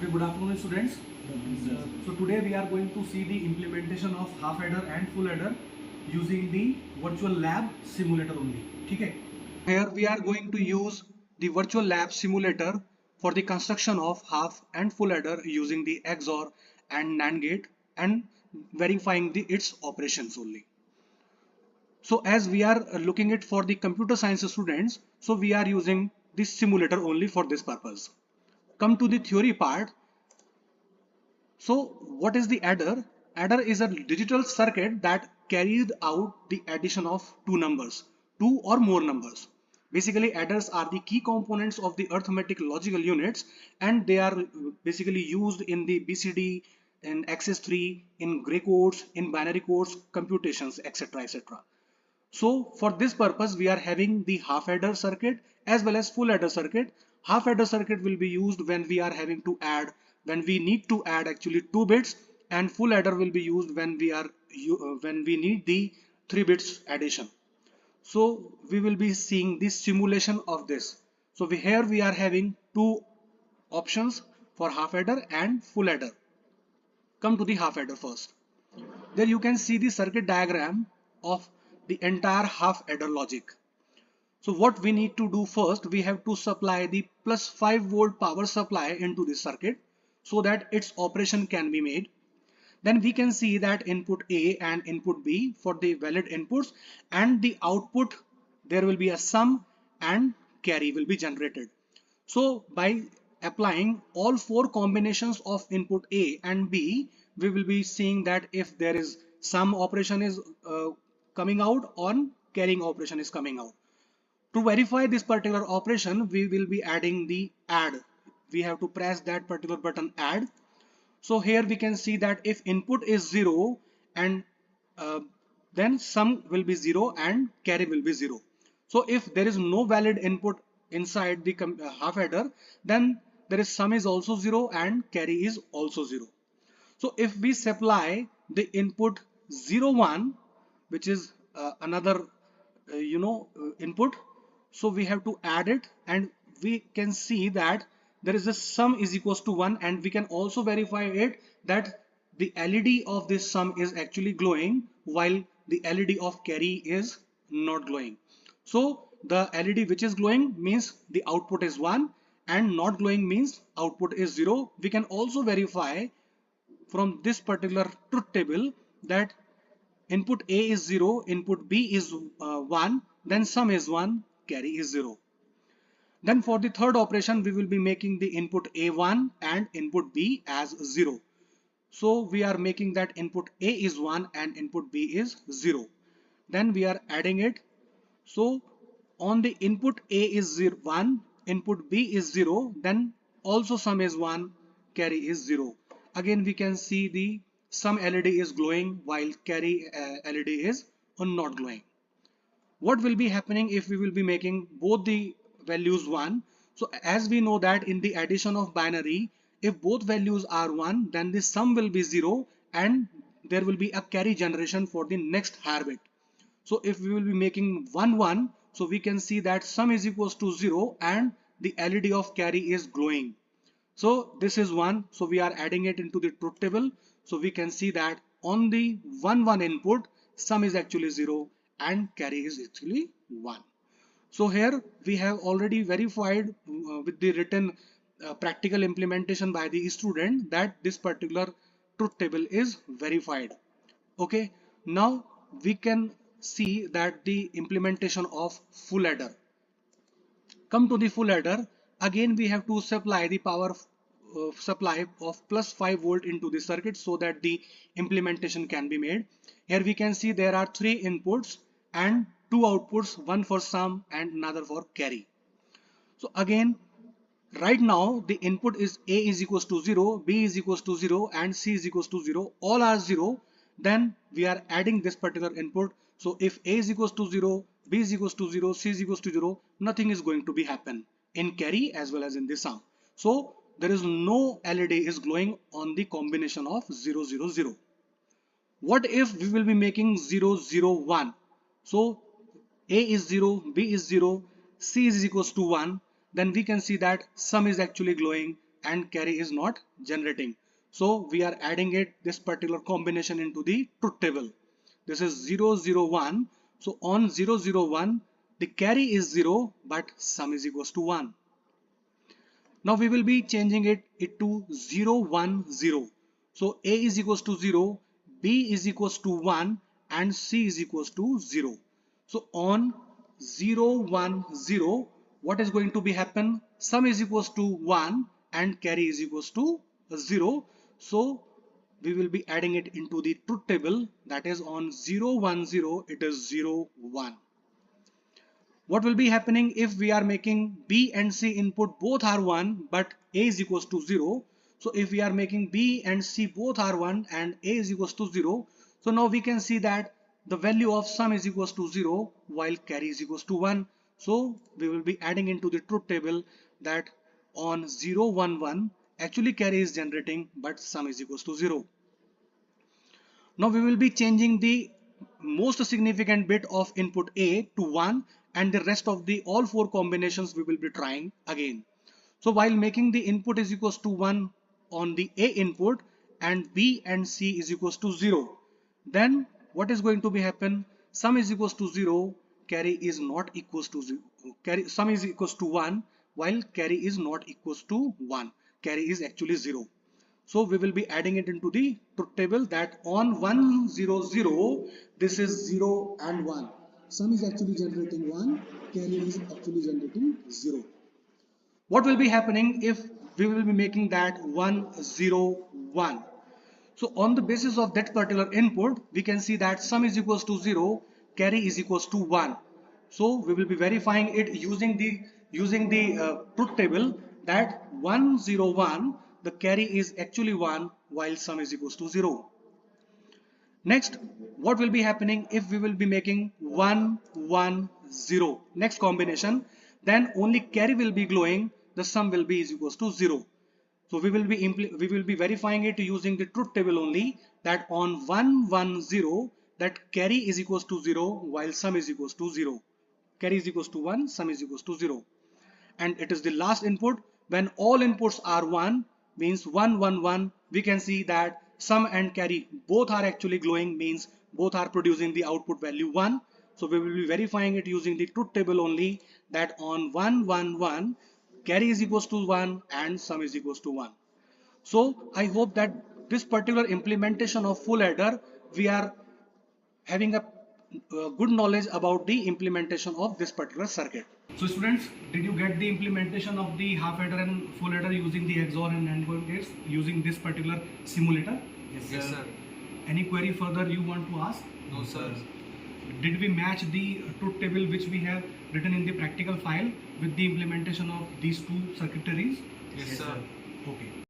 Okay, good afternoon students. So today we are going to see the implementation of half adder and full adder using the virtual lab simulator only. Okay. Here we are going to use the virtual lab simulator for the construction of half and full adder using the XOR and NAND gate and verifying its operations only. So as we are looking at for the computer science students, so we are using this simulator only for this purpose. Come to the theory part. So what is the adder? Adder is a digital circuit that carries out the addition of two numbers, two or more numbers. Basically, adders are the key components of the arithmetic logical units, and they are basically used in the BCD, in XS3, in gray codes, in binary codes, computations, etc. etc. So for this purpose, we are having the half adder circuit as well as full adder circuit. Half adder circuit will be used when we are having to add, when we need to add actually 2 bits, and full adder will be used when we need the 3 bits addition. So we will be seeing this simulation of this. So here we are having two options for half adder and full adder. Come to the half adder first. There you can see the circuit diagram of the entire half adder logic. So what we need to do first, we have to supply the plus 5 volt power supply into this circuit so that its operation can be made. Then we can see that input A and input B for the valid inputs, and the output there will be a sum and carry will be generated. So by applying all four combinations of input A and B, we will be seeing that if there is sum operation is coming out or carrying operation is coming out. To verify this particular operation, we will be adding the add. We have to press that particular button add. So here we can see that if input is 0 and then sum will be 0 and carry will be 0. So if there is no valid input inside the half adder, then there is sum is also 0 and carry is also 0. So if we supply the input 0 1, which is another input, so we have to add it, and we can see that there is a sum is equals to 1, and we can also verify it that the LED of this sum is actually glowing while the LED of carry is not glowing. So the LED which is glowing means the output is 1, and not glowing means output is 0. We can also verify from this particular truth table that input A is 0, input B is 1, then sum is 1, carry is 0. Then for the third operation, we will be making the input A1 and input B as 0. So we are making that input A is 1 and input B is 0. Then we are adding it. So on the input A is 0, 1, input B is 0, then also sum is 1, carry is 0. Again we can see the sum LED is glowing while carry LED is not glowing. What will be happening if we will be making both the values 1? So as we know that in the addition of binary, if both values are 1, then the sum will be 0 and there will be a carry generation for the next higher bit. So if we will be making 1 1, so we can see that sum is equals to 0 and the LED of carry is glowing. So this is 1, so we are adding it into the truth table. So we can see that on the 1 1 input, sum is actually 0 and carry is actually 1. So here we have already verified with the written practical implementation by the student that this particular truth table is verified. Okay, now we can see that the implementation of full adder. Come to the full adder. Again we have to supply the power supply of plus 5 volt into the circuit so that the implementation can be made. Here we can see there are 3 inputs and 2 outputs, one for sum and another for carry. So again, right now the input is A is equals to 0, B is equals to 0 and C is equals to 0. All are 0. Then we are adding this particular input. So if A is equals to 0, B is equals to 0, C is equals to 0, nothing is going to be happen in carry as well as in the sum. So there is no LED is glowing on the combination of 0 0 0. What if we will be making 0 0 1? So A is 0, B is 0, C is equals to 1, then we can see that sum is actually glowing, and carry is not generating. So we are adding this particular combination into the truth table. This is 0, 0, 1. So on 0, 0, 1, the carry is 0, but sum is equals to 1. Now we will be changing it to 0, 1, 0. So A is equals to 0, B is equals to 1, and C is equals to 0. So on 0, 1, 0, what is going to be happen? Sum is equals to 1 and carry is equals to 0. So we will be adding it into the truth table, that is on 0, 1, 0, it is 0, 1. What will be happening if we are making B and C input both are 1 but A is equals to 0. So if we are making B and C both are 1 and A is equals to 0. So now we can see that the value of sum is equals to 0 while carry is equals to 1. So we will be adding into the truth table that on 0, 1, 1 actually carry is generating but sum is equals to 0. Now we will be changing the most significant bit of input A to 1 and the rest of the all four combinations we will be trying again. So while making the input is equals to 1 on the A input and B and C is equals to 0, then what is going to be happen? Sum is equals to 0, carry is not equals to 0. Sum is equals to 1 while carry is not equals to 1. Carry is actually 0. So we will be adding it into the truth table that on 1, 0, 0, this is 0 and 1. Sum is actually generating 1, carry is actually generating 0. What will be happening if we will be making that 1, 0, 1? So on the basis of that particular input, we can see that sum is equals to 0, carry is equals to 1. So we will be verifying it using the truth table that 1, 0, 1, the carry is actually 1 while sum is equals to 0. Next, what will be happening if we will be making 1, 1, 0 next combination, then only carry will be glowing, the sum will be is equals to 0. So we will be verifying it using the truth table only that on 1, 1, 0 that carry is equals to 0 while sum is equals to 0. Carry is equals to 1, sum is equals to 0. And it is the last input. When all inputs are 1 means 1, 1, 1, we can see that sum and carry both are actually glowing, means both are producing the output value 1. So we will be verifying it using the truth table only that on 1, 1, 1 carry is equals to 1 and sum is equals to 1. So I hope that this particular implementation of full adder, we are having a good knowledge about the implementation of this particular circuit. So students, did you get the implementation of the half adder and full adder using the XOR and AND gates using this particular simulator? Yes, sir. Any query further you want to ask? No, sir. Did we match the truth table which we have written in the practical file with the implementation of these two circuitries? Yes, sir. Okay.